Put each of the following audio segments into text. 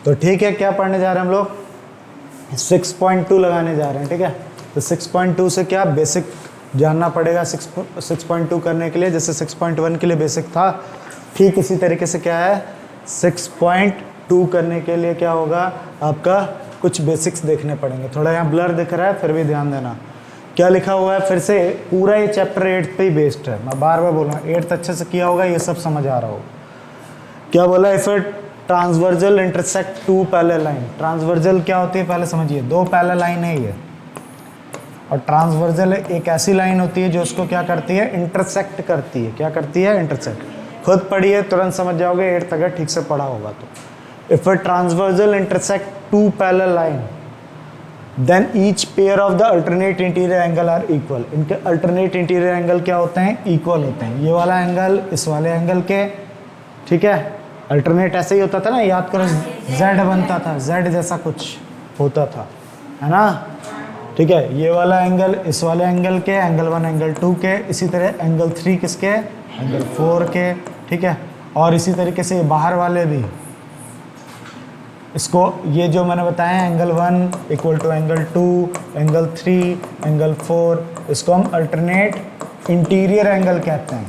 तो ठीक है, क्या पढ़ने जा रहे हैं हम लोग? 6.2 लगाने जा रहे हैं, ठीक है। तो 6.2 से क्या बेसिक जानना पड़ेगा 6.2 करने के लिए, जैसे 6.1 के लिए बेसिक था, ठीक इसी तरीके से क्या है 6.2 करने के लिए क्या होगा आपका, कुछ बेसिक्स देखने पड़ेंगे। थोड़ा यहाँ ब्लर दिख रहा है, फिर भी ध्यान देना क्या लिखा हुआ है। फिर से पूरा ये चैप्टर 8 पे ही बेस्ड है, मैं बार बार बोल रहा हूँ 8 अच्छे से किया होगा, ये सब समझ आ रहा होगा। क्या बोला, if transversal intersect two parallel line. Transversal क्या होती है पहले समझिए, दो पैरेलल लाइन है ये, और ट्रांसवर्जल एक ऐसी लाइन होती है जो उसको क्या करती है, इंटरसेक्ट करती है। क्या करती है, इंटरसेक्ट। खुद पढ़िए तुरंत समझ जाओगे, 8 अगर ठीक से पढ़ा होगा तो। If a transversal intersect two parallel line then each pair of the alternate interior angle are equal. इनके अल्टरनेट इंटीरियर एंगल क्या होते हैं, इक्वल होते हैं। ये वाला एंगल इस वाले एंगल के, ठीक है। अल्टरनेट ऐसे ही होता था ना, याद करो z बनता था, z जैसा कुछ होता था, है ना, ठीक है। ये वाला एंगल इस वाले एंगल के, एंगल 1 एंगल 2 के, इसी तरह एंगल 3 किसके, एंगल 4 के, ठीक है। और इसी तरीके से ये बाहर वाले भी, इसको ये जो मैंने बताया angle 1 equal to angle 2, angle 3, angle 4, इसको हम अल्टरनेट इंटीरियर एंगल कहते हैं,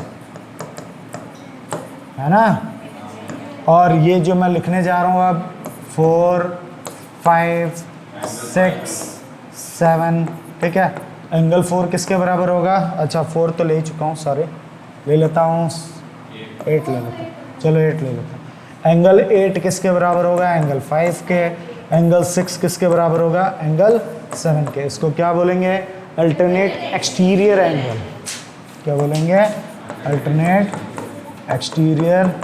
है ना। और ये जो मैं लिखने जा रहा हूँ अब 4, 5, 6, 7, ठीक है। एंगल 4 किसके बराबर होगा, अच्छा 4 तो ले ही चुका हूँ, सॉरी, ले लेता हूँ 8 ले लेता हूँ, चलो 8 ले लेता हूँ। एंगल 8 किसके बराबर होगा, एंगल 5 के। एंगल 6 किसके बराबर होगा, एंगल 7 के। इसको क्या बोलेंगे, अल्टरनेट एक्सटीरियर एंगल। क्या बोलेंगे, अल्टरनेट एक्सटीरियर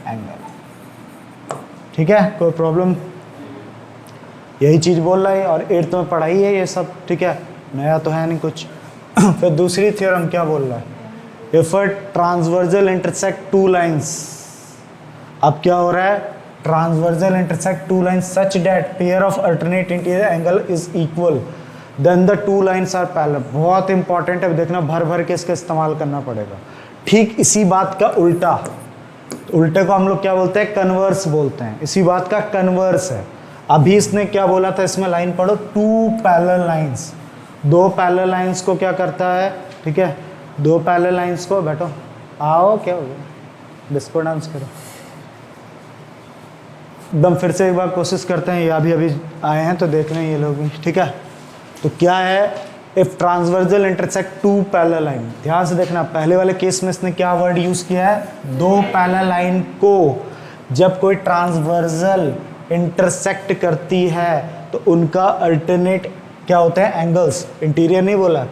एंगल, ठीक है। कोई प्रॉब्लम, यही चीज़ बोल रहा है, और 8th में पढ़ाई है ये सब, ठीक है, नया तो है नहीं कुछ। फिर दूसरी थ्योरम क्या बोल रहा है, if a transversal intersect two lines. अब क्या हो रहा है, transversal intersect two lines such that pair of alternate interior angle is equal then the two lines are parallel. बहुत इंपॉर्टेंट है, देखना भर भर के इसका इस्तेमाल करना पड़ेगा। ठीक इसी बात का उल्टा, उल्टे को हम लोग क्या बोलते हैं, कन्वर्स बोलते हैं। इसी बात का कन्वर्स है। अभी इसने क्या बोला था, इसमें लाइन पढ़ो, टू पैरेलल लाइंस, दो पैरेलल लाइंस को क्या करता है, ठीक है, दो पैरेलल लाइंस को, बैठो आओ, क्या हो गया, डिस्को डांस करो एकदम। फिर से एक बार कोशिश करते हैं, ये अभी आए हैं तो देख लें ये लोग भी, ठीक है। तो क्या है, if transversal intersect two parallel line. ध्यान से देखना, पहले वाले केस में इसने क्या वर्ड यूज किया है, दो पैरेलल लाइन को जब कोई ट्रांसवर्जल इंटरसेक्ट करती है तो उनका अल्टरनेट क्या होते हैं, एंगल्स। इंटीरियर नहीं बोला,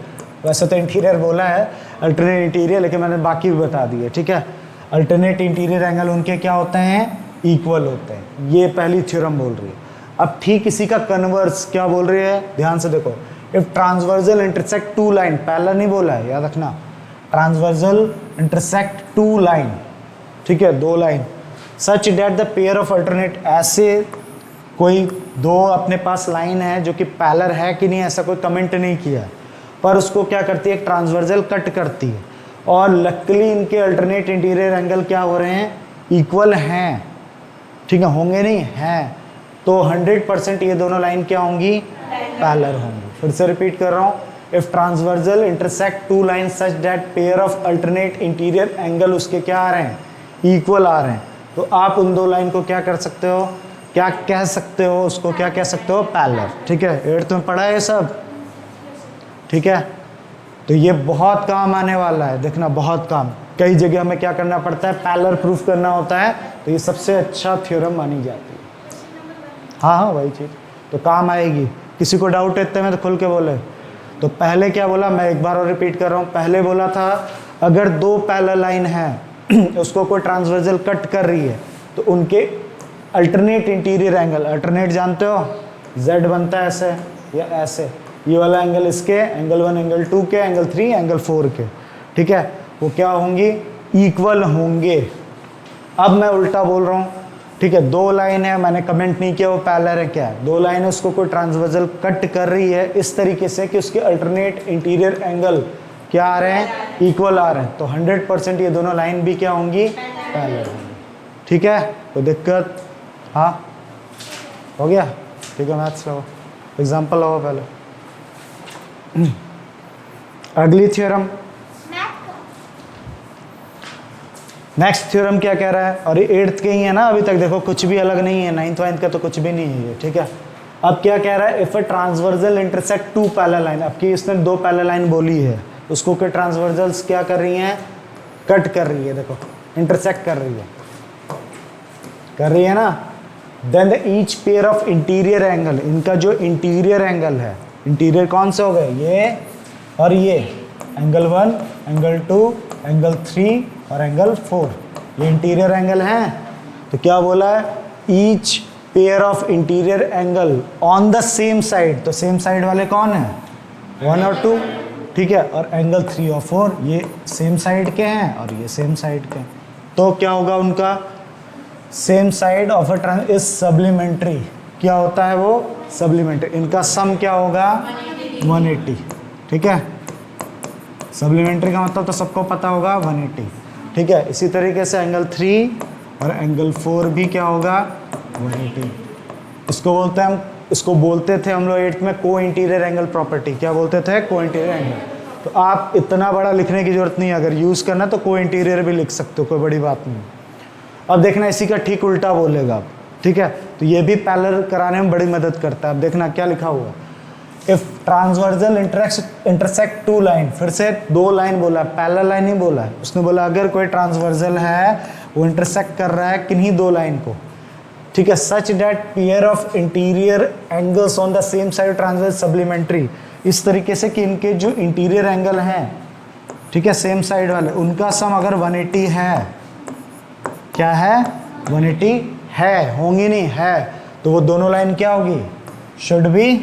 वैसे तो इंटीरियर बोला है, अल्टरनेट इंटीरियर, लेकिन मैंने बाकी भी बता दिए, ठीक है। अल्टरनेट इंटीरियर एंगल उनके क्या होते हैं, इक्वल होते हैं। ये पहली थ्योरम बोल रही है। अब ठीक इसी का कन्वर्स क्या बोल रही है, ध्यान से देखो, if transversal intersect two line, parallel नहीं बोला है, याद रखना, ट्रांसवर्जल इंटरसेक्ट टू लाइन, ठीक है, दो line, such that the pair of alternate, ऐसे कोई दो अपने पास लाइन है जो कि पैरेलल है कि नहीं, ऐसा कोई कमेंट नहीं किया, पर उसको क्या करती है, ट्रांसवर्जल कट करती है, और लकीली इनके अल्टरनेट इंटीरियर एंगल क्या हो रहे हैं, इक्वल हैं, ठीक है, होंगे नहीं हैं, तो 100% ये दोनों लाइन क्या होंगी, पैरेलल होंगी। फिर से रिपीट कर रहा हूँ, if transversal intersect two line such that pair of alternate interior angle उसके क्या आ रहे हैं, इक्वल आ रहे हैं, तो आप उन दो लाइन को क्या कर सकते हो, क्या कह सकते हो, उसको क्या कह सकते हो, पैरेलल, ठीक है। 8th में पढ़ा है सब, ठीक है। तो ये बहुत काम आने वाला है, देखना बहुत काम, कई जगह हमें क्या करना पड़ता है, पैरेलल प्रूफ करना होता है, तो ये सबसे अच्छा थ्योरम मानी जाती है। हाँ वही चीज़ तो काम आएगी। किसी को डाउट है इतने में तो खुल के बोले। तो पहले क्या बोला, मैं एक बार और रिपीट कर रहा हूँ, पहले बोला था अगर दो पैरेलल लाइन है उसको कोई ट्रांसवर्जल कट कर रही है तो उनके अल्टरनेट इंटीरियर एंगल, अल्टरनेट जानते हो, z बनता है ऐसे या ऐसे, ये वाला एंगल इसके, एंगल 1 एंगल 2 के, एंगल 3 एंगल 4 के, ठीक है, वो क्या होंगी, इक्वल होंगे। अब मैं उल्टा बोल रहा हूँ, ठीक है, दो लाइन है, मैंने कमेंट नहीं किया वो पैरेलल है, क्या है, दो लाइन है, उसको कोई ट्रांसवर्जल कट कर रही है इस तरीके से कि उसके अल्टरनेट इंटीरियर एंगल क्या आ रहे हैं, इक्वल आ रहे हैं, तो 100% ये दोनों लाइन भी क्या होंगी, पैरेलल होंगी। ठीक है, कोई दिक्कत? हाँ, हो गया? ठीक है, मैथ्स लो, एग्जाम्पल लो पहले। अगली थ्योरम, नेक्स्ट थ्योरम क्या कह रहा है, और ये 8th के ही है ना अभी तक, देखो कुछ भी अलग नहीं है, 9th वाइन्थ का तो कुछ भी नहीं है ये। ठीक है, अब क्या कह रहा है, if a transversal intersect two parallel line, अब की इसने दो पैरेलल लाइन बोली है, उसको के ट्रांसवर्जल्स क्या कर रही हैं, कट कर रही है, देखो इंटरसेक्ट कर रही है ना। Then the each pair of interior angle, इनका जो इंटीरियर एंगल है, इंटीरियर कौन से हो गए, ये और ये, एंगल 1, एंगल 2, एंगल 3 और एंगल 4, ये इंटीरियर एंगल हैं। तो क्या बोला है, each pair of interior angle on the same side, तो सेम साइड वाले कौन है, 1 और 2। ठीक है, और एंगल 3 और 4 ये सेम साइड के हैं और ये सेम साइड के हैं, तो क्या होगा उनका, same side of a triangle is supplementary, क्या होता है वो, सप्लीमेंट्री, इनका सम क्या होगा, 180। ठीक है, सप्लीमेंट्री का मतलब तो सबको पता होगा, 180। ठीक है, इसी तरीके से एंगल 3 और एंगल 4 भी क्या होगा, 180। इसको बोलते हैं हम, इसको बोलते थे हम लोग 8th में को इंटीरियर एंगल प्रॉपर्टी, क्या बोलते थे, को इंटीरियर एंगल। तो आप इतना बड़ा लिखने की जरूरत नहीं है, अगर यूज़ करना तो को इंटीरियर भी लिख सकते हो, कोई बड़ी बात नहीं। अब देखना इसी का ठीक उल्टा बोलेगा आप। ठीक है, तो ये भी पैरेलल कराने में बड़ी मदद करता है। अब देखना क्या लिखा हुआ, if transversal intersect two line, फिर से दो लाइन बोला, पैरेलल लाइन ही बोला है उसने, बोला अगर कोई ट्रांसवर्जल है वो इंटरसेक्ट कर रहा है किन्हीं दो लाइन को। ठीक है, सच that pair of interior angles on the same side transverse supplementary, इस तरीके से कि इनके जो इंटीरियर एंगल हैं, ठीक है, सेम साइड वाले, उनका सम अगर 180 है, क्या है, 180 है, होंगी नहीं है, तो वो दोनों लाइन क्या होगी, शुड बी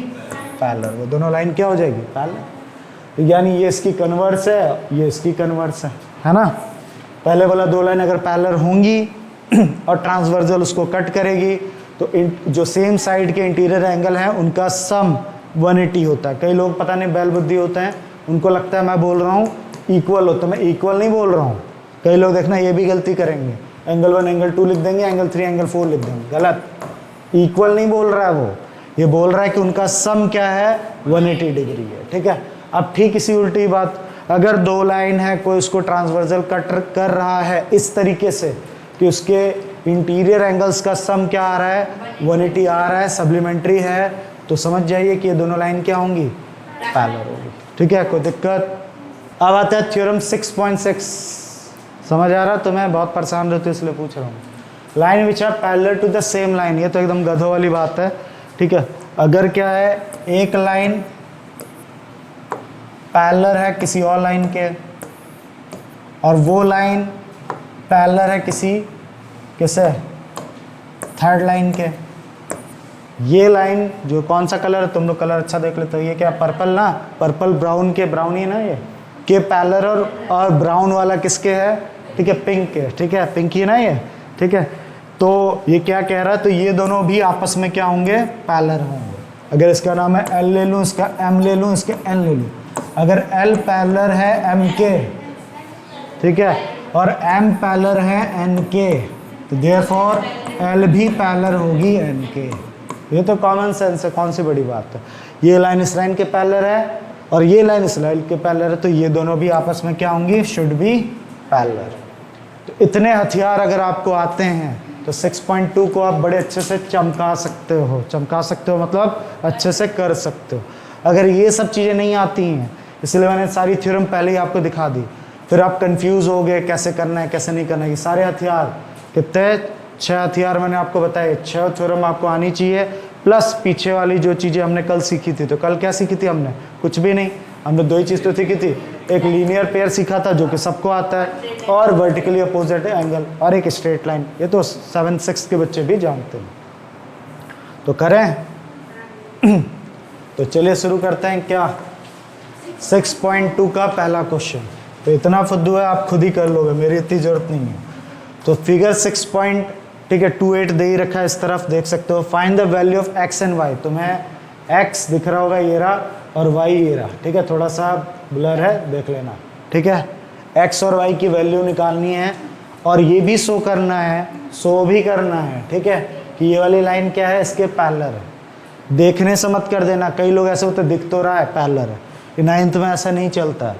पैरेलल, वो दोनों लाइन क्या हो जाएगी, पैरेलल। यानी ये इसकी कन्वर्स है, ये इसकी कन्वर्स है ना। पहले वाला दो लाइन अगर पैरेलल होंगी और ट्रांसवर्जल उसको कट करेगी, तो जो सेम साइड के इंटीरियर एंगल हैं उनका सम 180 होता है। कई लोग पता नहीं बैल बुद्धि होते हैं, उनको लगता है मैं बोल रहा हूँ इक्वल होता है, मैं इक्वल नहीं बोल रहा हूँ। कई लोग देखना ये भी गलती करेंगे, एंगल 1 एंगल 2 लिख देंगे, एंगल 3 एंगल 4 लिख देंगे, गलत। इक्वल नहीं बोल रहा है वो, ये बोल रहा है कि उनका सम क्या है, 180 डिग्री है। ठीक है, अब ठीक इसी उल्टी बात, अगर दो लाइन है, कोई उसको ट्रांसवर्जल कट कर रहा है इस तरीके से कि उसके इंटीरियर एंगल्स का सम क्या आ रहा है, 180 आ रहा है, सप्लीमेंट्री है, तो समझ जाइए कि ये दोनों लाइन क्या होंगी, पैरेलल होगी। ठीक है, कोई दिक्कत? अब आता है थ्योरम 6.6, समझ आ रहा तो मैं बहुत परेशान रहती हूँ इसलिए पूछ रहा हूँ। Line which are parallel to the same line, ये तो एकदम गधों वाली बात है। ठीक है, अगर क्या है, एक लाइन पैरेलल है किसी और लाइन के, और वो लाइन पैरेलल है किसे थर्ड लाइन के, ये लाइन जो कौन सा कलर है, तुम लोग कलर अच्छा देख लेते हो, ये क्या पर्पल ना, पर्पल ब्राउन के, ब्राउन ही ना ये के पैरेलल, और ब्राउन वाला किसके है, ठीक है, पिंक के। ठीक है, पिंक ही ना ये। ठीक है, तो ये क्या कह रहा है, तो ये दोनों भी आपस में क्या होंगे, पैरेलल होंगे। अगर इसका नाम है एल ले लूँ, इसका एम ले लूँ, इसका एन ले लूँ, अगर एल पैरेलल है एम के, ठीक है, और एम पैरेलल है एन के, तो देयरफॉर एल भी पैरेलल होगी एन के। ये तो कॉमन सेंस है, कौन सी बड़ी बात है। ये लाइन इस लाइन के पैरेलल है और ये लाइन इस लाइन के पैरेलल है, तो ये दोनों भी आपस में क्या होंगी, शुड बी पैरेलल। तो इतने हथियार अगर आपको आते हैं तो 6.2 को आप बड़े अच्छे से चमका सकते हो मतलब अच्छे से कर सकते हो। अगर ये सब चीज़ें नहीं आती हैं, इसलिए मैंने सारी थ्योरम पहले ही आपको दिखा दी, फिर आप कंफ्यूज हो गए कैसे करना है कैसे नहीं करना है। ये सारे हथियार कितने, 6 हथियार मैंने आपको बताए, 6 थ्योरम आपको आनी चाहिए, प्लस पीछे वाली जो चीज़ें हमने कल सीखी थी। तो कल क्या सीखी थी हमने, कुछ भी नहीं, हमने 2 ही चीज़ तो सीखी थी, एक लीनियर पेयर सीखा था जो कि सबको आता है, और वर्टिकली अपोजिट एंगल, और एक स्ट्रेट लाइन। ये तो 7th 6th के बच्चे भी जानते हैं। तो करें तो चलिए शुरू करते हैं क्या, 6.2 का पहला क्वेश्चन। तो इतना फुद्दू है, आप खुद ही कर लोगे, मेरी इतनी ज़रूरत नहीं है। तो फिगर 6.28 दे ही रखा है, इस तरफ देख सकते हो। Find the value of x and y, तुम्हें एक्स दिख रहा होगा ये रहा, और वाई ये रहा। ठीक है, थोड़ा सा ब्लर है, देख लेना। ठीक है, एक्स और वाई की वैल्यू निकालनी है और ये भी शो करना है, ठीक है, कि ये वाली लाइन क्या है, इसके पैरेलल है। देखने से मत कर देना, कई लोग ऐसे होते दिख तो रहा है पैरेलल है, 9th में ऐसा नहीं चलता है,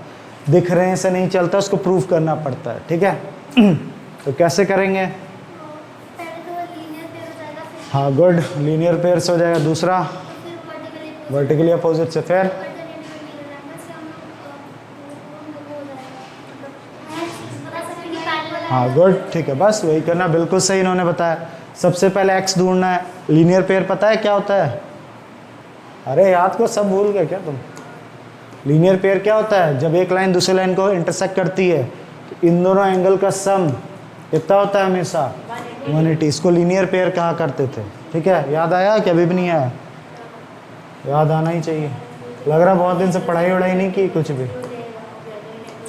दिख रहे से नहीं चलता, उसको प्रूव करना पड़ता है, ठीक है। तो कैसे करेंगे? हाँ गुड, लीनियर पेयर से हो जाएगा। दूसरा वर्टिकली अपोजिट से, फिर हाँ गुड, ठीक है, बस वही करना, बिल्कुल सही इन्होंने बताया। सबसे पहले एक्स ढूंढना है। लीनियर पेयर पता है क्या होता है? अरे याद को सब भूल गए क्या तुम? लीनियर पेयर क्या होता है? जब एक लाइन दूसरी लाइन को इंटरसेक्ट करती है तो इन दोनों एंगल का सम कितना होता है? हमेशा 180। इसको लीनियर पेयर कहा करते थे, ठीक है। याद आया कि अभी भी नहीं आया? याद आना ही चाहिए। लग रहा बहुत दिन से पढ़ाई वढ़ाई नहीं की,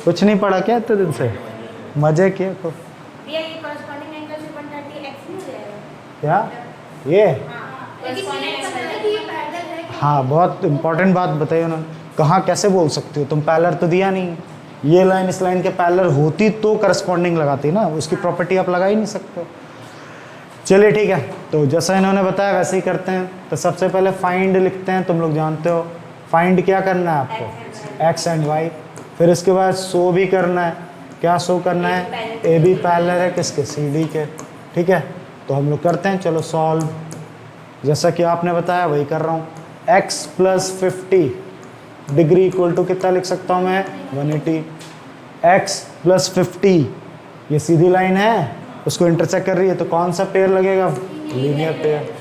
कुछ नहीं पढ़ा क्या इतने दिन से? मजे किए को क्या ये? हाँ, बहुत इंपॉर्टेंट बात बताई उन्होंने। कहाँ कैसे बोल सकते हो तुम? पैरेलल तो दिया नहीं। ये लाइन इस लाइन के पैरेलल होती तो करस्पॉन्डिंग लगाती ना, उसकी प्रॉपर्टी आप लगा ही नहीं सकते। चलिए ठीक है, तो जैसा इन्होंने बताया वैसे ही करते हैं। तो सबसे पहले फाइंड लिखते हैं, तुम लोग जानते हो फाइंड क्या करना है आपको, एक्स एंड वाई। फिर इसके बाद शो भी करना है। क्या शो करना है? ए बी पैरेलल है किसके? सी डी के, ठीक है। तो हम लोग करते हैं, चलो सॉल्व। जैसा कि आपने बताया वही कर रहा हूँ। x + 50 डिग्री इक्वल टू कितना लिख सकता हूँ मैं? 180। x + 50 ये सीधी लाइन है, उसको इंटरसेक्ट कर रही है, तो कौन सा पेयर लगेगा? Linear pair.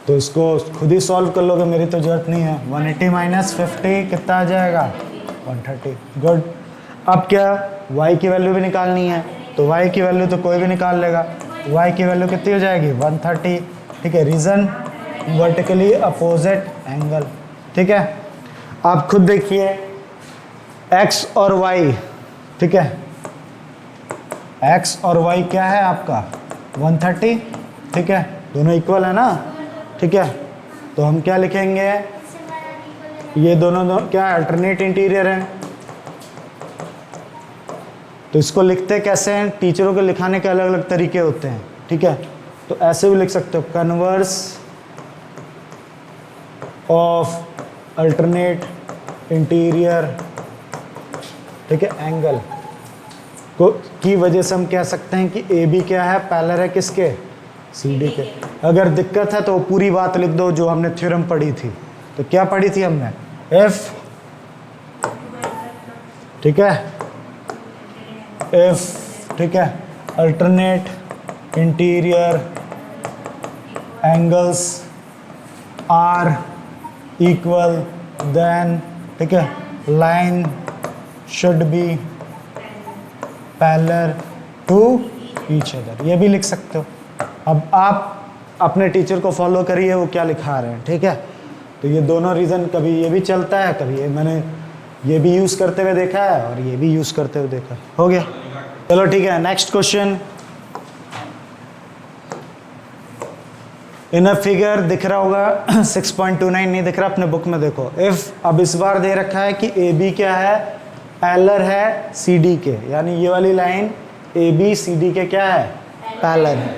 तो इसको खुद ही सॉल्व कर लोगे, मेरी तो जरूरत नहीं है। 180 - 50 कितना आ जाएगा? 130। गुड। अब क्या, y की वैल्यू भी निकालनी है, तो y की वैल्यू तो कोई भी निकाल लेगा। y की वैल्यू कितनी हो जाएगी? 130, ठीक है। रीजन वर्टिकली अपोजिट एंगल, ठीक है। आप खुद देखिए x और y, ठीक है, x और y क्या है आपका? 130, ठीक है, दोनों इक्वल है ना, ठीक है। तो हम क्या लिखेंगे? ये दोनों क्या अल्टरनेट इंटीरियर है, तो इसको लिखते कैसे हैं? टीचरों के लिखाने के अलग अलग तरीके होते हैं, ठीक है। तो ऐसे भी लिख सकते हो, कन्वर्स ऑफ अल्टरनेट इंटीरियर, ठीक है, एंगल को की वजह से हम कह सकते हैं कि ए बी क्या है? पैरेलल है किसके? सी डी के। अगर दिक्कत है तो पूरी बात लिख दो जो हमने थ्योरम पढ़ी थी। तो क्या पढ़ी थी हमने? एफ, ठीक है, एफ, ठीक है, alternate interior angles are equal then, ठीक है, line should be parallel to each other. ये भी लिख सकते हो। अब आप अपने टीचर को फॉलो करिए, वो क्या लिखा रहे हैं, ठीक है। तो ये दोनों रीज़न, कभी ये भी चलता है, कभी ये मैंने ये भी यूज़ करते हुए देखा है और ये भी यूज़ करते हुए देखा है। हो गया, चलो ठीक है। Next question. In a figure दिख रहा होगा 6.29, नहीं दिख रहा? अपने बुक में देखो। इफ, अब इस बार दे रखा है कि ए बी क्या है? पैरेलल है सी डी के, यानी ये वाली line A B C D के क्या है? पैरेलल है।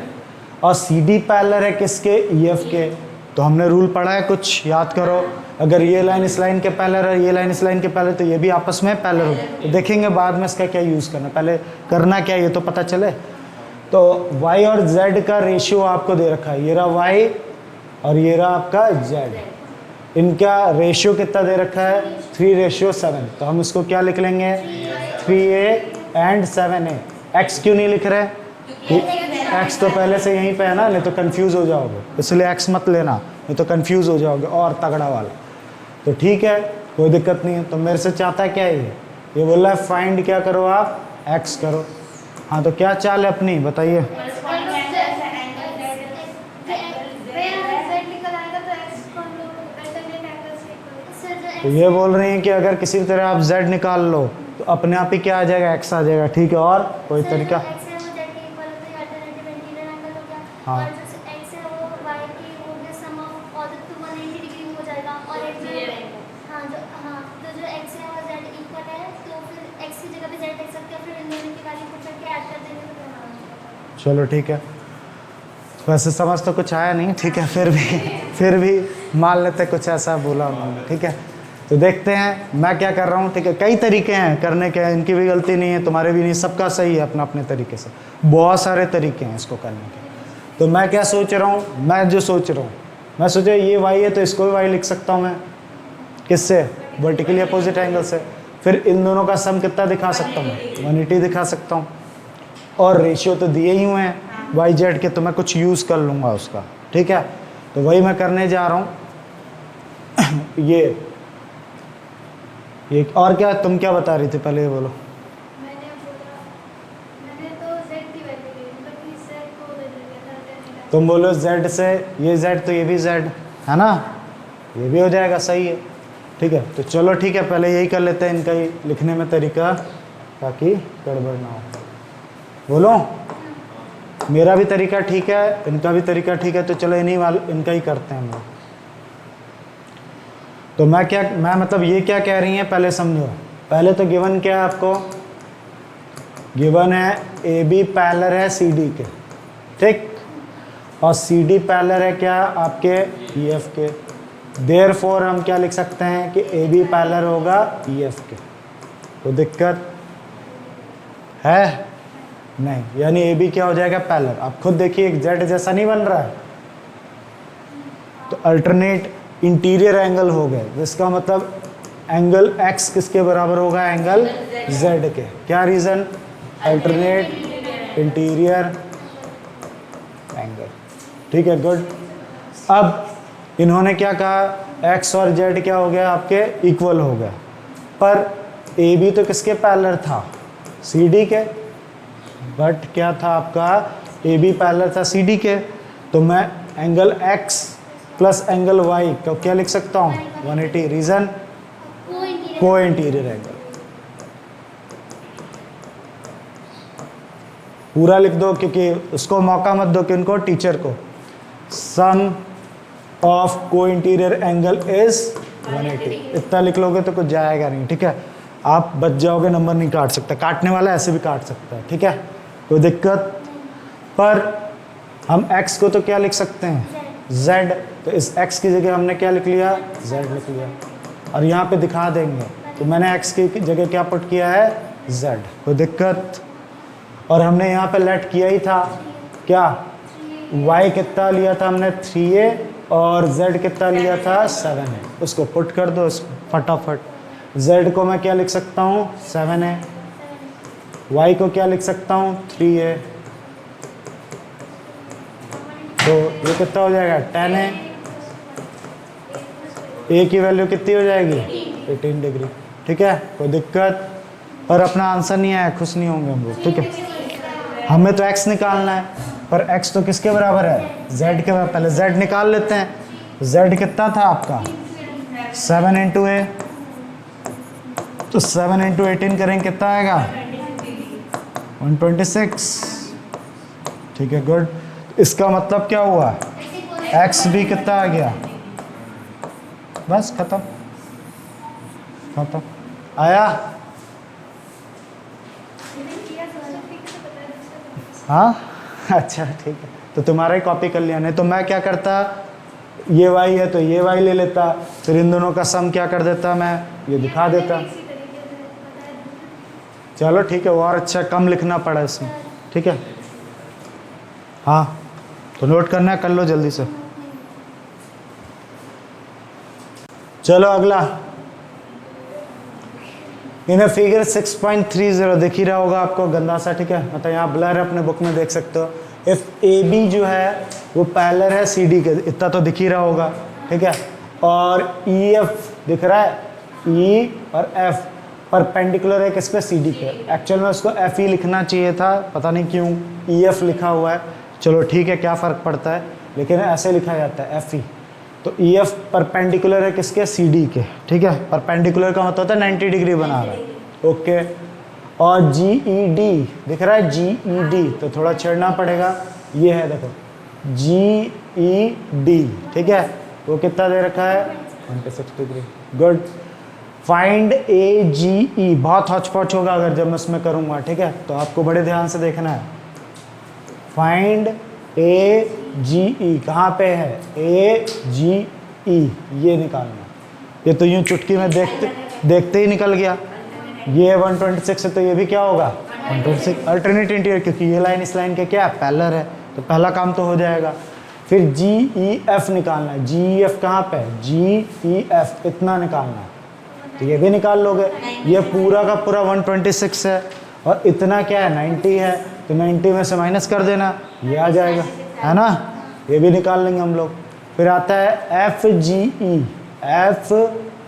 और सी डी पैरेलल है किसके? ई एफ के। तो हमने रूल पढ़ा है कुछ, याद करो। अगर ये लाइन इस लाइन के पैरेलल है, ये लाइन इस लाइन के पैरेलल, तो ये भी आपस में पैरेलल होगा। तो देखेंगे बाद में इसका क्या यूज़ करना, पहले करना क्या ये तो पता चले। तो y और z का रेशियो आपको दे रखा है, ये रहा y और ये रहा आपका z। इनका रेशियो कितना दे रखा है? 3:7। तो हम इसको क्या लिख लेंगे? 3a and 7a। x क्यों नहीं लिख रहे? x तो पहले से यहीं पे है ना, नहीं तो कंफ्यूज हो जाओगे, इसलिए x मत लेना, नहीं तो कंफ्यूज हो जाओगे और तगड़ा वाला। तो ठीक है, कोई दिक्कत नहीं है। तो मेरे से चाहता है क्या ये बोल रहा है फाइंड क्या करो आप? x करो। हाँ, तो क्या चाल है अपनी बताइए। तो ये बोल रहे हैं कि अगर किसी तरह आप z निकाल लो तो अपने आप ही क्या आ जाएगा? x आ जाएगा, ठीक है। और कोई तरीका? हाँ, जो x है और z इक्वल है तो फिर x की जगह पे z लिख सकते हैं, फिर इन दोनों की वैल्यू पुट करके ऐड कर देंगे तो बना होगा। चलो ठीक है, वैसे समझ तो कुछ आया नहीं, ठीक है, फिर भी मान लेते कुछ ऐसा बोला उन्होंने, ठीक है। तो देखते हैं मैं क्या कर रहा हूँ, ठीक है। कई तरीके हैं करने के, इनकी भी गलती नहीं है, तुम्हारे भी नहीं, सबका सही है अपना अपने तरीके से, बहुत सारे तरीके हैं इसको करने के। तो मैं क्या सोच रहा हूँ, मैं सोचा ये y है तो इसको भी y लिख सकता हूँ मैं, किससे, वर्टिकली अपोजिट एंगल से। फिर इन दोनों का सम कितना दिखा सकता हूँ, 180 दिखा सकता हूँ। और रेशियो तो दिए ही हुए हैं वाई जेड के, तो मैं कुछ यूज़ कर लूँगा उसका, ठीक है। तो वही मैं करने जा रहा हूँ। ये और क्या, तुम क्या बता रही थी पहले, ये बोलो। मैंने तो z की वैल्यू ली, मतलब कि z को बदल दिया था। तुम बोलो z से ये z तो ये भी z है ना, ये भी हो जाएगा, सही है, ठीक है। तो चलो ठीक है, पहले यही कर लेते हैं, इनका ही लिखने में तरीका, ताकि गड़बड़ ना हो। बोलो, मेरा भी तरीका ठीक है, इनका भी तरीका ठीक है, तो चलो इनका ही करते हैं हम लोग। तो मैं मतलब ये क्या कह रही हैं पहले समझो। पहले तो गिवन क्या है आपको, गिवन है ए बी पैरेलल है सी डी के, ठीक, और सी डी पैरेलल है क्या आपके ई एफ के। देयरफॉर हम क्या लिख सकते हैं कि ए बी पैरेलल होगा ई एफ के। तो दिक्कत है नहीं, यानी ए बी क्या हो जाएगा, पैरेलल। आप खुद देखिए एक जेड जैसा नहीं बन रहा है, तो अल्टरनेट इंटीरियर एंगल हो गए, जिसका मतलब एंगल x किसके बराबर होगा, एंगल z के। क्या रीज़न, अल्टरनेट इंटीरियर एंगल, ठीक है, गुड। अब इन्होंने क्या कहा, x और z क्या हो गया आपके, इक्वल हो गया, पर ए बी तो किसके पैरेलल था, सी डी के, बट क्या था आपका, ए बी पैरेलल था सी डी के। तो मैं angle x plus angle y को क्या लिख सकता हूँ, 180। रीज़न, को इंटीरियर एंगल। पूरा लिख दो, क्योंकि उसको मौका मत दो कि उनको, टीचर को, सम ऑफ को इंटीरियर एंगल इज 180। इतना लिख लोगे तो कुछ जाएगा नहीं, ठीक है। आप बच जाओगे, नंबर नहीं काट सकता, काटने वाला ऐसे भी काट सकता है, ठीक है, कोई दिक्कत। पर हम x को तो क्या लिख सकते हैं, z, तो इस x की जगह हमने क्या लिख लिया, z लिख लिया, और यहाँ पे दिखा देंगे। तो मैंने x की जगह क्या पुट किया है, z, कोई दिक्कत। और हमने यहाँ पे लेट किया ही था क्या, y कितना लिया था हमने, 3a, और z कितना लिया था, 7a। उसको पुट कर दो फटाफट। z को मैं क्या लिख सकता हूँ, 7a, y को क्या लिख सकता हूँ, 3a, तो ये कितना हो जाएगा, 10a। a की वैल्यू कितनी हो जाएगी, 18 डिग्री, ठीक है, कोई दिक्कत। और अपना आंसर नहीं आया, खुश नहीं होंगे हम लोग, ठीक है। हमें तो x निकालना है, पर x तो किसके बराबर है, z के बराबर। पहले z निकाल लेते हैं। z कितना था आपका, 7 इंटू ए, तो 7 इंटू 18 करेंगे कितना आएगा, 126, ठीक है, गुड। इसका मतलब क्या हुआ, x भी कितना आ गया, बस खत्म, आया। हाँ अच्छा ठीक है, तो तुम्हारा ही कॉपी कर लिया। नहीं तो मैं क्या करता, ये y है तो ये y ले लेता, फिर इन दोनों का सम क्या कर देता, मैं ये दिखा देता। चलो ठीक है, वो और अच्छा, कम लिखना पड़ा इसमें, ठीक है। हाँ तो नोट करना है, कर लो जल्दी से। चलो अगला, इन फिगर 6.30 दिख ही रहा होगा आपको गंदा सा, ठीक है, मतलब यहाँ ब्लर है, अपने बुक में देख सकते हो। इफ ए बी जो है वो पैरेलल है सी डी के, इतना तो दिख ही रहा होगा, ठीक है। और ई एफ दिख रहा है, ई और एफ परपेंडिकुलर है किस पे, सी डी पे। एक्चुअल में उसको एफ ई लिखना चाहिए था, पता नहीं क्यों ई एफ लिखा हुआ है। चलो ठीक है, क्या फ़र्क पड़ता है, लेकिन ऐसे लिखा जाता है एफ ई। तो ई एफ परपेंडिकुलर है किसके, सी डी के, ठीक है। परपेंडिकुलर का मतलब होता है 90 डिग्री बना रहा है, ओके। और जी ई डी दिख रहा है, जी ई डी, तो थोड़ा छेड़ना पड़ेगा, ये है देखो जी ई डी, ठीक है। वो कितना दे रखा है, 26 डिग्री, गुड। फाइंड ए जी ई, बहुत हौच पौच होगा अगर जब मैं उसमें करूँगा, ठीक है, तो आपको बड़े ध्यान से देखना है। फाइंड ए जी ई कहाँ पे है, ए जी ई, ये निकालना है। ये तो यूँ चुटकी में देखते देखते ही निकल गया। ये 126 है तो ये भी क्या होगा 126, अल्टरनेट इंटीरियर, क्योंकि ये लाइन इस लाइन के क्या है, पैरेलल है, तो पहला काम तो हो जाएगा। फिर जी ई एफ निकालना है। जी ई एफ कहाँ पे है, जी ई एफ इतना निकालना है, तो ये भी निकाल लोगे। ये पूरा का पूरा 126 है और इतना क्या है 90 है, तो 90 में से माइनस कर देना, ये आ जाएगा, है ना, ये भी निकाल लेंगे हम लोग। फिर आता है एफ जी ई, एफ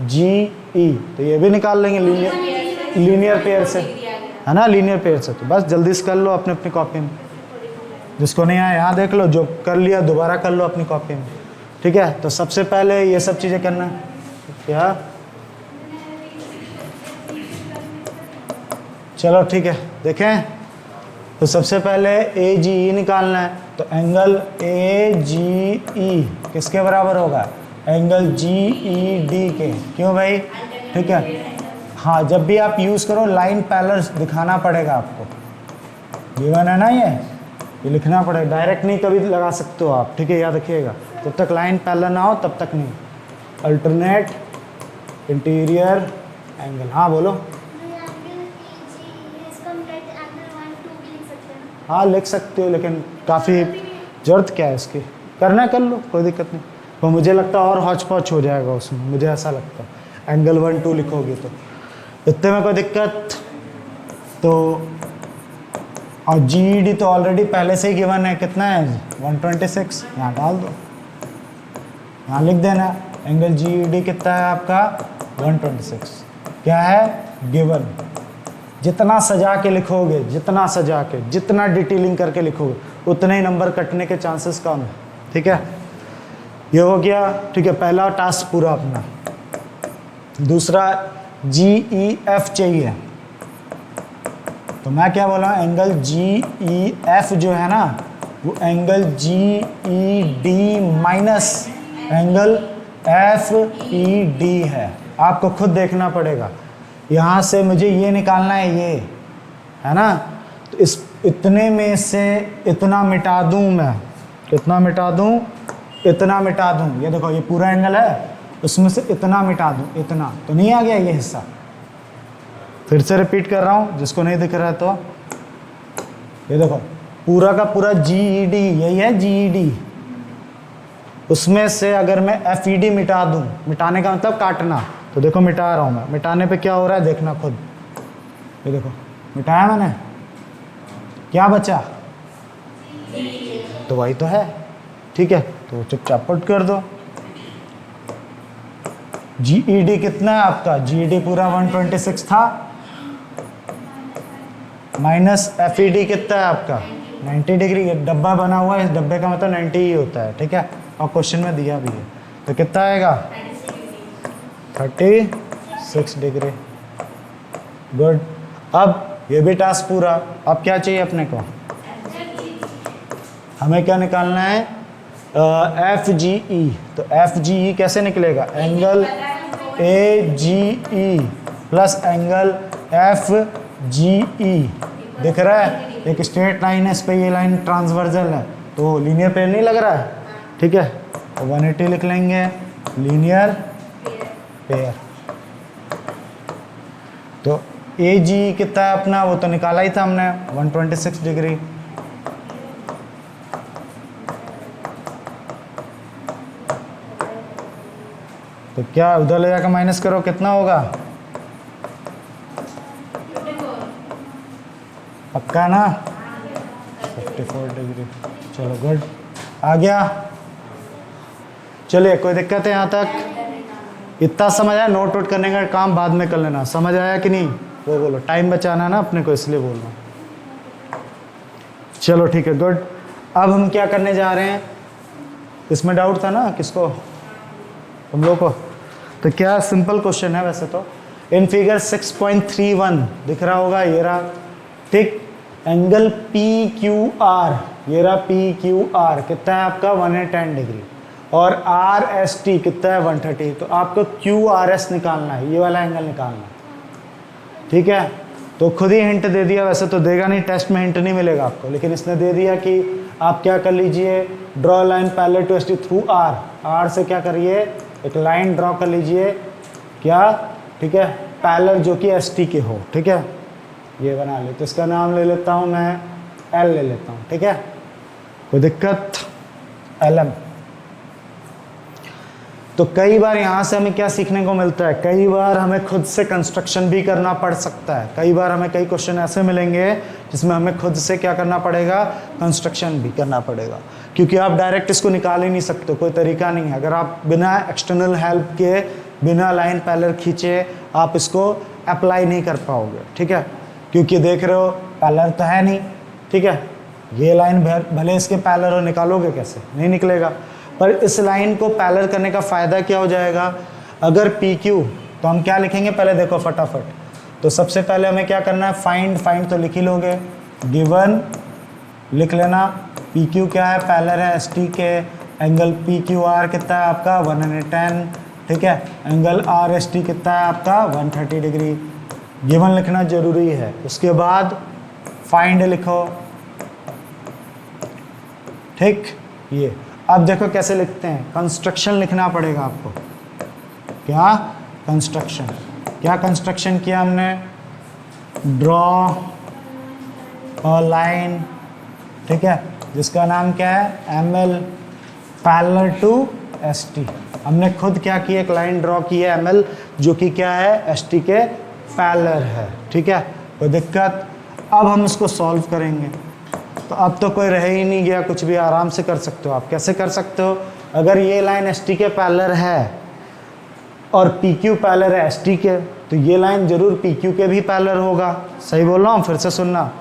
जी ई, तो ये भी निकाल लेंगे लीनियर पेयर से, है ना, लीनियर पेयर से। तो बस जल्दी से कर लो अपने अपनी कॉपी में, जिसको नहीं आया यहाँ देख लो, जो कर लिया दोबारा कर लो अपनी कॉपी में, ठीक है। तो सबसे पहले ये सब चीज़ें करना है, क्या, चलो ठीक है, देखें। तो सबसे पहले ए जी ई निकालना है, तो एंगल ए जी ई किसके बराबर होगा, एंगल जी ई डी के, क्यों भाई, ठीक है। हाँ, जब भी आप यूज़ करो लाइन पैरेलल दिखाना पड़ेगा आपको, गिवन है ना, ये लिखना पड़ेगा, डायरेक्ट नहीं कभी लगा सकते हो आप, ठीक है, याद रखिएगा। जब तक लाइन पैरेलल ना हो तब तक नहीं। अल्टरनेट इंटीरियर एंगल, हाँ बोलो। हाँ लिख सकते हो, लेकिन काफ़ी ज़रूरत क्या है इसकी, करना कर लो, कोई दिक्कत नहीं। तो मुझे लगता है और हौच पौच हो जाएगा उसमें, मुझे ऐसा लगता है। एंगल 1 2 लिखोगे तो इतने में कोई दिक्कत। तो और जी डी तो ऑलरेडी पहले से ही गिवन है, कितना है 126, यहाँ डाल दो, यहाँ लिख देना एंगल जी डी कितना है आपका 126, क्या है गिवन। जितना सजा के लिखोगे, जितना सजा के, जितना डिटेलिंग करके लिखोगे, उतने ही नंबर कटने के चांसेस कम है, ठीक है। ये हो गया, ठीक है, पहला टास्क पूरा अपना। दूसरा जी ई एफ चाहिए, तो मैं क्या बोला, एंगल जी ई एफ जो है ना, वो angle G E D minus angle F E D है। आपको खुद देखना पड़ेगा, यहाँ से मुझे ये निकालना है, ये है ना, तो इस इतने में से इतना मिटा दूँ मैं, कितना मिटा दूँ, इतना मिटा दूँ। ये देखो ये पूरा एंगल है, उसमें से इतना मिटा दूँ, इतना तो नहीं आ गया ये हिस्सा। फिर से रिपीट कर रहा हूँ, जिसको नहीं दिख रहा है तो ये देखो पूरा का पूरा जी ई डी, यही है जी ई डी, उसमें से अगर मैं एफ ई डी मिटा दूँ, मिटाने का मतलब काटना, तो देखो मिटा रहा हूँ मैं, मिटाने पे क्या हो रहा है देखना खुद। ये देखो मिटाया मैंने, क्या बचा, तो वही तो है, ठीक है, तो चुपचाप पुट कर दो। जी ई डी कितना है आपका, जी ई डी पूरा 126 था, माइनस एफ ई डी कितना है आपका 90 डिग्री। ये डब्बा बना हुआ है, इस डब्बे का मतलब 90 ही होता है, ठीक है, और क्वेश्चन में दिया भी है, तो कितना आएगा 36 डिग्री। गुड। अब ये भी टास्क पूरा। अब क्या चाहिए अपने को, हमें क्या निकालना है, एफ जी ई। तो एफ जी ई कैसे निकलेगा, angle A G E plus angle F G E, दिख रहा है, एक स्ट्रेट लाइन है, इस पे ये लाइन ट्रांसवर्जल है, तो लीनियर पेयर नहीं लग रहा है, ठीक है, तो 180 लिख लेंगे लीनियर पेयर। तो ए जी कितना है अपना, वो तो निकाला ही था हमने 126 डिग्री। तो क्या उधर ले जाकर माइनस करो, कितना होगा, पक्का ना 54 डिग्री। चलो गुड, आ गया। चलिए कोई दिक्कत है यहाँ तक, इतना समझ आया, नोट वोट करने का काम बाद में कर लेना, समझ आया कि नहीं वो बोलो, टाइम बचाना है ना अपने को, इसलिए बोल रहा हूँ। चलो ठीक है गुड। अब हम क्या करने जा रहे हैं, इसमें डाउट था ना किसको, हम लोग को, तो क्या सिंपल क्वेश्चन है वैसे तो। इन फिगर 6.31 दिख रहा होगा, ये रहा, ठीक, एंगल पी क्यू आर, ये रहा पी क्यू आर, कितना है आपका 110 डिग्री। और आर एस टी कितना है 130, तो आपको क्यू आर एस निकालना है, ये वाला एंगल निकालना है। ठीक है, तो खुद ही हिंट दे दिया, वैसे तो देगा नहीं, टेस्ट में हिंट नहीं मिलेगा आपको, लेकिन इसने दे दिया कि आप क्या कर लीजिए, draw line parallel to S T through R, R से क्या करिए, एक लाइन ड्रॉ कर लीजिए, क्या, ठीक है, पैरेलल जो कि एस टी के हो। ठीक है, ये बना ले, तो इसका नाम ले लेता हूँ मैं, एल ले लेता हूँ। ठीक है, कोई दिक्कत, एल एम। तो कई बार यहाँ से हमें क्या सीखने को मिलता है, कई बार हमें खुद से कंस्ट्रक्शन भी करना पड़ सकता है, कई बार हमें कई क्वेश्चन ऐसे मिलेंगे जिसमें हमें खुद से क्या करना पड़ेगा, कंस्ट्रक्शन भी करना पड़ेगा, क्योंकि आप डायरेक्ट इसको निकाल ही नहीं सकते, कोई तरीका नहीं है। अगर आप बिना एक्सटर्नल हेल्प के, बिना लाइन पैरेलल खींचे आप इसको अप्लाई नहीं कर पाओगे। ठीक है, क्योंकि देख रहे हो पैरेलल तो है नहीं। ठीक है, ये लाइन भले इसके पैरेलल हो, निकालोगे कैसे, नहीं निकलेगा। पर इस लाइन को पैरेलल करने का फ़ायदा क्या हो जाएगा, अगर पी क्यू, तो हम क्या लिखेंगे पहले देखो फटाफट, तो सबसे पहले हमें क्या करना है, फाइंड तो लिख ही लोगे, गिवन लिख लेना, पी क्यू क्या है, पैरेलल है एस टी के, एंगल पी क्यू आर कितना है आपका 110। ठीक है, एंगल आर एस टी कितना है आपका 130 डिग्री, गिवन लिखना जरूरी है। उसके बाद फाइंड लिखो। ठीक, ये अब देखो कैसे लिखते हैं, कंस्ट्रक्शन लिखना पड़ेगा आपको। क्या कंस्ट्रक्शन, क्या कंस्ट्रक्शन किया हमने, ड्रॉ अ लाइन, ठीक है, जिसका नाम क्या है, M L parallel to S T. हमने खुद क्या किया, एक लाइन ड्रॉ की है एम एल, जो कि क्या है, एस टी के पैरेलल है। ठीक है, कोई दिक्कत। अब हम इसको सॉल्व करेंगे, तो अब तो कोई रह ही नहीं गया, कुछ भी आराम से कर सकते हो आप। कैसे कर सकते हो, अगर ये लाइन एस टी के पैरेलल है और पी क्यू पैरेलल है एस टी के, तो ये लाइन जरूर पी क्यू के भी पैरेलल होगा। सही बोल रहा हूँ, फिर से सुनना,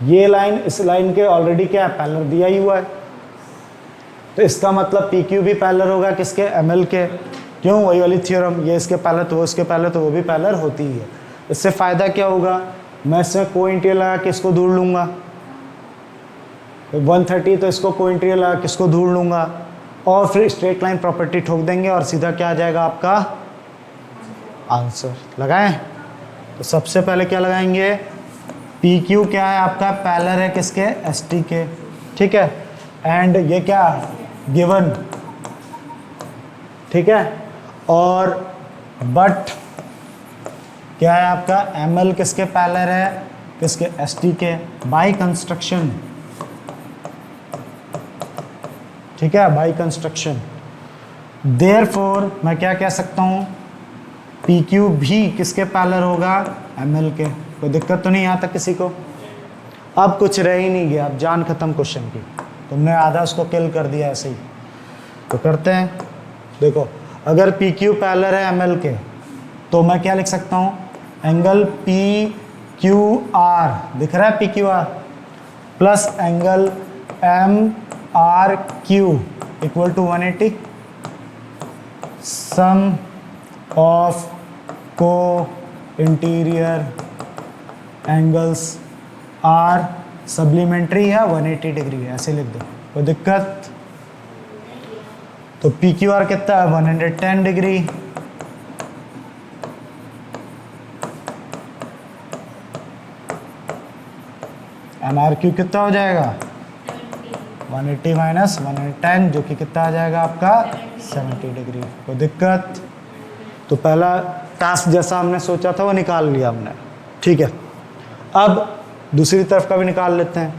ये लाइन इस लाइन के ऑलरेडी क्या है, पैरेलल दिया ही हुआ है, तो इसका मतलब पी क्यू भी पैरेलल होगा किसके, एम एल के। क्यों, वही वाली थ्योरम, ये इसके पैरेलल तो वो इसके पैरेलल तो वो भी पैरेलल होती ही है। इससे फ़ायदा क्या होगा, मैं इसमें को इंटीरियर लगा के इसको ढूंढ लूँगा, 130 तो इसको को इंटीरियर लगा के इसको ढूंढ लूँगा, और फिर स्ट्रेट लाइन प्रॉपर्टी ठोक देंगे और सीधा क्या आ जाएगा आपका आंसर। लगाएं, तो सबसे पहले क्या लगाएंगे, पी क्यू क्या है आपका, पैरेलल है किसके, एस टी के। ठीक है, एंड ये क्या, गिवन। ठीक है, और बट क्या है आपका, एम एल किसके पैरेलल है, किसके, एस टी के, बाई कंस्ट्रक्शन। ठीक है, बाई कंस्ट्रक्शन। देयरफॉर मैं क्या कह सकता हूँ, पी क्यू भी किसके पैरेलल होगा, एम एल के। कोई दिक्कत तो नहीं यहाँ तक किसी को, अब कुछ रह ही नहीं गया, अब जान खत्म क्वेश्चन की, तुमने आधा उसको किल कर दिया ऐसे ही। तो करते हैं, देखो अगर पी क्यू पैरेलल है एम एल के, तो मैं क्या लिख सकता हूँ, एंगल पी क्यू आर, दिख रहा है P Q R, plus angle M R Q equal to 180, sum of co-interior angles are supplementary है 180 डिग्री है, ऐसे लिख दो, कोई दिक्कत। तो पी क्यू आर कितना है 110 डिग्री, एम आर क्यू कितना हो जाएगा 180 माइनस 110, जो कि कितना आ जाएगा आपका 70 डिग्री। कोई दिक्कत। तो पहला टास्क जैसा हमने सोचा था वो निकाल लिया हमने। ठीक है, अब दूसरी तरफ का भी निकाल लेते हैं,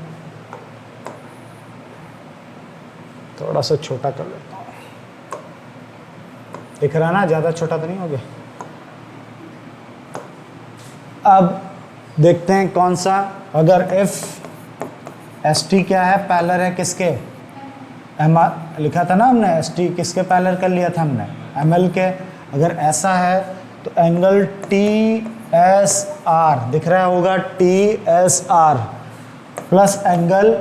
थोड़ा सा छोटा कर लेता हूँ, दिख रहा ना, ज़्यादा छोटा तो नहीं हो गया। अब देखते हैं कौन सा, अगर इफ एस टी क्या है, पैरेलल है किसके, एम आर लिखा था ना हमने, एस टी किसके पैरेलल कर लिया था हमने, एम एल के। अगर ऐसा है तो एंगल टी एस आर दिख रहा होगा, T S R plus angle,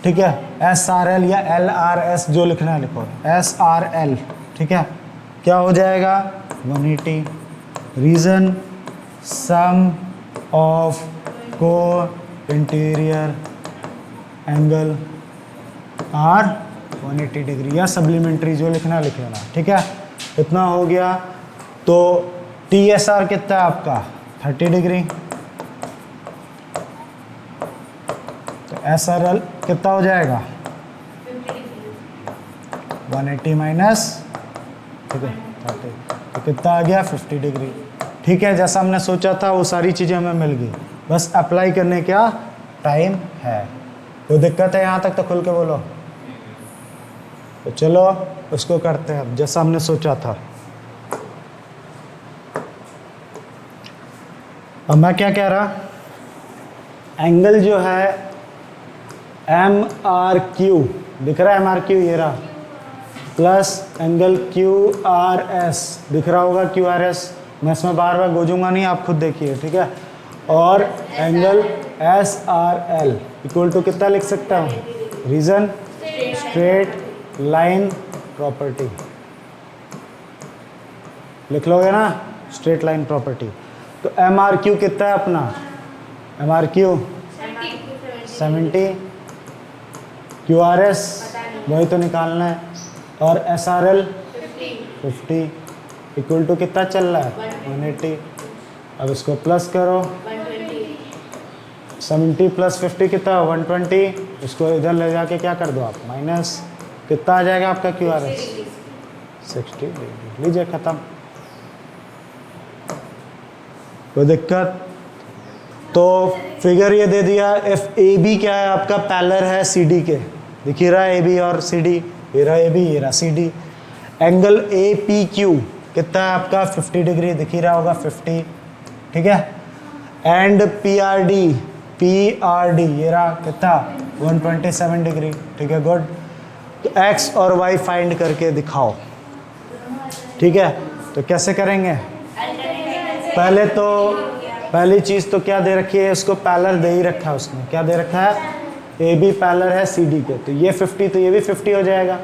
ठीक है, एस आर एल या एल आर एस, जो लिखना है लिखो, एस आर एल। ठीक है, क्या हो जाएगा 180, रीजन सम ऑफ को इंटीरियर एंगल आर 180 डिग्री, या सप्लीमेंट्री जो लिखना लिख लेना, ठीक है। इतना हो गया। तो TSR कितना है आपका 30 डिग्री, तो SRL कितना हो जाएगा 180 माइनस, ठीक है 30, तो कितना आ गया 50 डिग्री, ठीक है। जैसा हमने सोचा था वो सारी चीज़ें हमें मिल गई, बस अप्लाई करने क्या टाइम है। कोई दिक्कत है यहाँ तक तो खुल के बोलो। तो चलो उसको करते हैं अब जैसा हमने सोचा था। अब मैं क्या कह रहा, एंगल जो है MRQ दिख रहा है, MRQ ये रहा, प्लस एंगल QRS दिख रहा होगा, QRS मैं इसमें बार बार गोजूंगा नहीं, आप खुद देखिए, ठीक है। और एंगल SRL इक्वल टू कितना लिख सकता हूँ, रीजन स्ट्रेट लाइन प्रॉपर्टी लिख लोगे ना, स्ट्रेट लाइन प्रॉपर्टी। तो MRQ कितना है अपना, MRQ 70, QRS वही तो निकालना है, और SRL 50 इक्वल टू कितना चल रहा है 180। अब इसको प्लस करो, 70 प्लस 50 कितना 120, इसको इधर ले जाके क्या कर दो आप माइनस, कितना आ जाएगा आपका QRS 60 डिग्री। लीजिए ख़त्म, कोई दिक्कत। तो फिगर ये दे दिया, FAB क्या है आपका, पैरेलल है CD के, दिख ही रहा है AB और CD, ये रहा AB ये रहा CD। एंगल APQ कितना है आपका 50 डिग्री, दिख ही रहा होगा 50, ठीक है। एंड PRD ये रहा कितना 127 डिग्री, ठीक है गुड। तो X और Y फाइंड करके दिखाओ, ठीक है। तो कैसे करेंगे, पहले तो पहली चीज़ तो क्या दे रखी है, उसको पैरेलल दे ही रखा है उसने, क्या दे रखा है AB पैरेलल है CD के, तो ये 50 तो ये भी 50 हो जाएगा,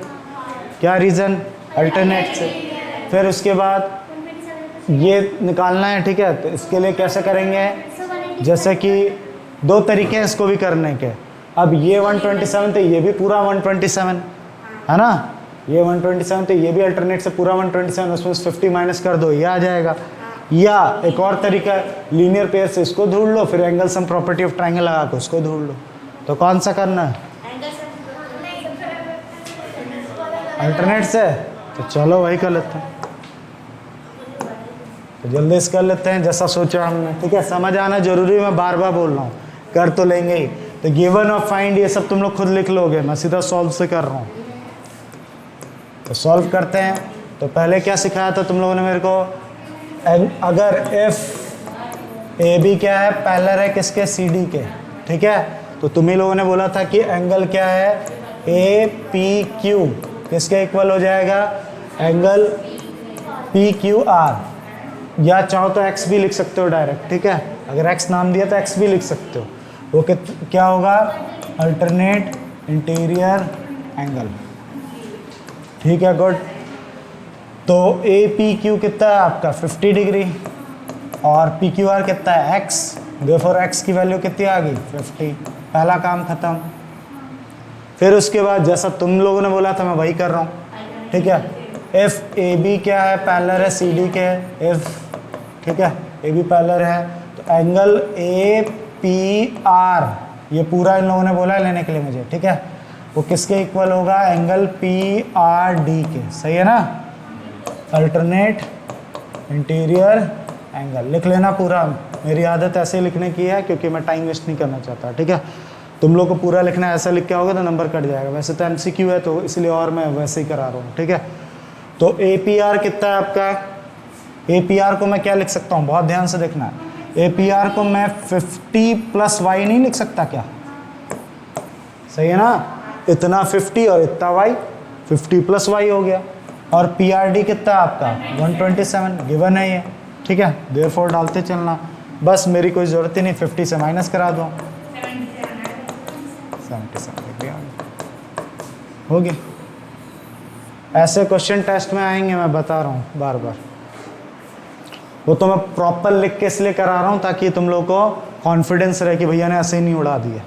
क्या रीज़न अल्टरनेट से। फिर उसके बाद ये निकालना है, ठीक है। तो इसके लिए कैसे करेंगे, जैसे कि दो तरीके हैं इसको भी करने के। अब ये 127 तो ये भी पूरा 127 है ना, ये 127 तो ये भी अल्टरनेट से पूरा 127, उसमें 50 माइनस कर दो, ये आ जाएगा। या एक और तरीका लीनियर पेयर से इसको ढूंढ लो, फिर angle sum property of triangle लगा के उसको ढूंढ लो। तो कौन सा करना है, अल्टरनेट से, तो चलो वही कर लेते हैं। तो जल्दी इस कर लेते हैं जैसा सोचा हमने, ठीक है। समझ आना जरूरी, मैं बार बार बोल रहा हूँ, कर तो लेंगे ही। तो गिवन और फाइंड ये सब तुम लोग खुद लिख लोगे, मैं सीधा सॉल्व से कर रहा हूँ। तो सॉल्व करते हैं। तो पहले क्या सिखाया था तुम लोगों ने मेरे को, अगर FAB क्या है पैरेलल है किसके CD के, ठीक है। तो तुम ही लोगों ने बोला था कि एंगल क्या है APQ किसके इक्वल हो जाएगा, एंगल PQR, या चाहो तो X भी लिख सकते हो डायरेक्ट, ठीक है। अगर X नाम दिया तो X भी लिख सकते हो। वो क्या होगा, अल्टरनेट इंटीरियर एंगल, ठीक है गुड। तो APQ कितना है आपका 50 डिग्री, और PQR कितना है X, देयरफॉर X की वैल्यू कितनी आ गई 50, पहला काम खत्म। फिर उसके बाद जैसा तुम लोगों ने बोला था मैं वही कर रहा हूँ, ठीक है। FAB क्या है पैरेलल है CD के, ठीक है AB पैरेलल है, तो एंगल APR ये पूरा इन लोगों ने बोला है लेने के लिए मुझे, ठीक है। वो किसके इक्वल होगा, एंगल PRD के, सही है ना। अल्टरनेट इंटीरियर एंगल लिख लेना पूरा, मेरी आदत ऐसे लिखने की है क्योंकि मैं टाइम वेस्ट नहीं करना चाहता, ठीक है। तुम लोग को पूरा लिखना है, ऐसा लिख के आओगे तो नंबर कट जाएगा। वैसे तो MCQ है तो इसलिए और मैं वैसे ही करा रहा हूँ, ठीक है। तो APR कितना है आपका, APR को मैं क्या लिख सकता हूँ, बहुत ध्यान से देखना है। APR को मैं 50 प्लस Y नहीं लिख सकता क्या, सही है ना। इतना 50 और इतना Y, 50 प्लस Y हो गया। और PRD कितना आपका 127 गिवन है ये, ठीक है। देयरफॉर डालते चलना, बस मेरी कोई ज़रूरत ही नहीं, 50 से माइनस करा दो, 77 डिग्री हो गया। ऐसे क्वेश्चन टेस्ट में आएंगे, मैं बता रहा हूँ बार बार। वो तो मैं प्रॉपर लिख के इसलिए करा रहा हूँ ताकि तुम लोग को कॉन्फिडेंस रहे कि भैया ने ऐसे ही नहीं उड़ा दिया।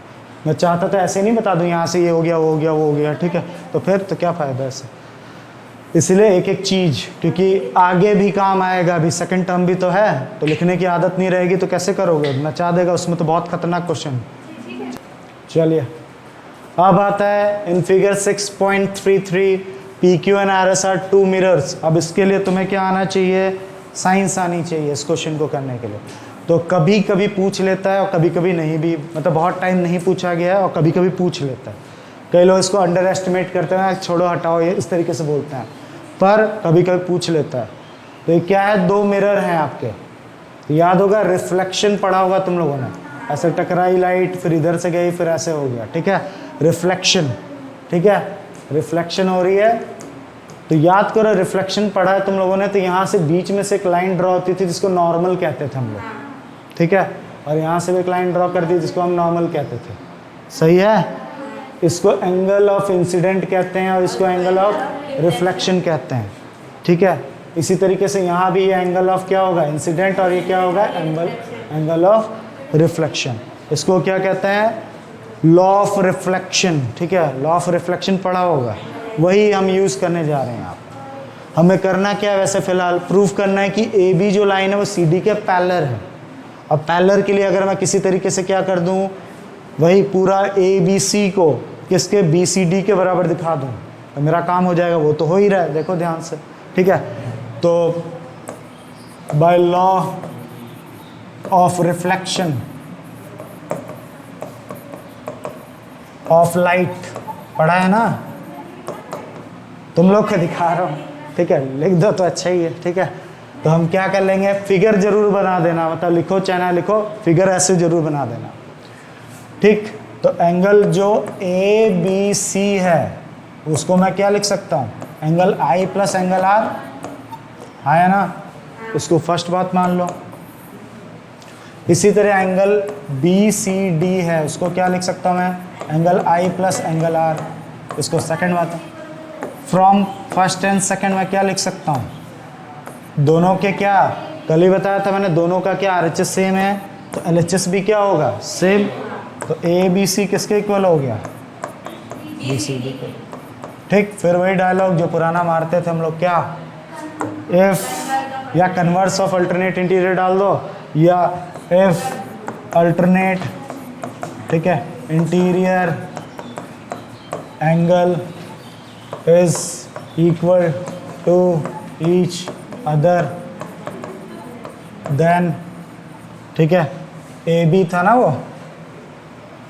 मैं चाहता तो ऐसे नहीं बता दूं यहाँ से ये हो गया, वो हो गया, वो हो गया, ठीक है। तो फिर तो क्या फ़ायदा ऐसे। इसलिए एक एक चीज़, क्योंकि आगे भी काम आएगा, अभी सेकंड टर्म भी तो है, तो लिखने की आदत नहीं रहेगी तो कैसे करोगे, नचा देगा उसमें, तो बहुत खतरनाक क्वेश्चन। चलिए अब आता है in figure 6.33 PQ and RS are 2 mirrors. अब इसके लिए तुम्हें क्या आना चाहिए, साइंस आनी चाहिए इस क्वेश्चन को करने के लिए। तो कभी कभी पूछ लेता है और कभी कभी नहीं भी, मतलब बहुत टाइम नहीं पूछा गया है और कभी कभी पूछ लेता है। कई लोग इसको अंडर एस्टिमेट करते हैं, छोड़ो हटाओ, ये इस तरीके से बोलते हैं, पर कभी कभी पूछ लेता है। तो ये क्या है, 2 मिरर हैं आपके, तो याद होगा रिफ्लेक्शन पढ़ा होगा तुम लोगों ने, ऐसे टकराई लाइट, फिर इधर से गई, फिर ऐसे हो गया, ठीक है, रिफ्लेक्शन, ठीक है, रिफ्लेक्शन हो रही है। तो याद करो रिफ्लेक्शन पढ़ा है तुम लोगों ने, तो यहाँ से बीच में से एक लाइन ड्रॉ होती थी जिसको नॉर्मल कहते थे हम लोग, ठीक है, और यहाँ से भी एक लाइन ड्रॉ कर दी जिसको हम नॉर्मल कहते थे, सही है। इसको एंगल ऑफ इंसिडेंट कहते हैं और इसको एंगल ऑफ रिफ्लेक्शन कहते हैं, ठीक है। इसी तरीके से यहाँ भी ये एंगल ऑफ क्या होगा, इंसिडेंट, और ये क्या होगा, एंगल ऑफ रिफ्लेक्शन। इसको क्या कहते हैं, लॉ ऑफ रिफ्लेक्शन, ठीक है, लॉ ऑफ रिफ्लेक्शन पढ़ा होगा, वही हम यूज़ करने जा रहे हैं। आप हमें करना क्या है, वैसे फिलहाल प्रूफ करना है कि AB जो लाइन है वो CD के पैरेलल है। अब पैरेलल के लिए अगर मैं किसी तरीके से क्या कर दूं, वही पूरा ABC को किसके, BCD के बराबर दिखा दूं, तो मेरा काम हो जाएगा। वो तो हो ही रहा है, देखो ध्यान से, ठीक है। तो by law of reflection of light पढ़ा है ना, तुम लोग को दिखा रहा हूँ, ठीक है, लिख दो तो अच्छा ही है, ठीक है। तो हम क्या कर लेंगे, फिगर जरूर बना देना, मतलब लिखो चाहे ना लिखो, फिगर ऐसे जरूर बना देना, ठीक। तो एंगल जो ABC है उसको मैं क्या लिख सकता हूँ, angle I plus angle R, आया ना, उसको फर्स्ट बात मान लो। इसी तरह एंगल BCD है, उसको क्या लिख सकता हूँ मैं, angle I plus angle R, इसको सेकंड बात है। फ्रॉम फर्स्ट एंड सेकंड में क्या लिख सकता हूँ, दोनों के क्या, कल ही बताया था मैंने, दोनों का क्या RHS सेम है, तो LHS भी क्या होगा, सेम। तो ABC किसके इक्वल हो गया, BCD के, ठीक। फिर वही डायलॉग जो पुराना मारते थे हम लोग, क्या, इफ या कन्वर्स ऑफ अल्टरनेट इंटीरियर डाल दो, या इफ अल्टरनेट, ठीक है, interior angle is equal to each other then, ठीक है, AB था ना वो,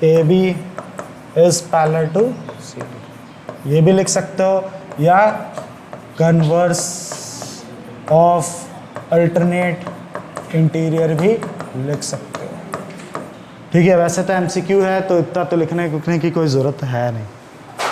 AB is parallel to CD, ये भी लिख सकते हो, या कन्वर्स ऑफ अल्टरनेट इंटीरियर भी लिख सकते हो, ठीक है। वैसे तो MCQ है तो इतना तो लिखने की कोई ज़रूरत है नहीं।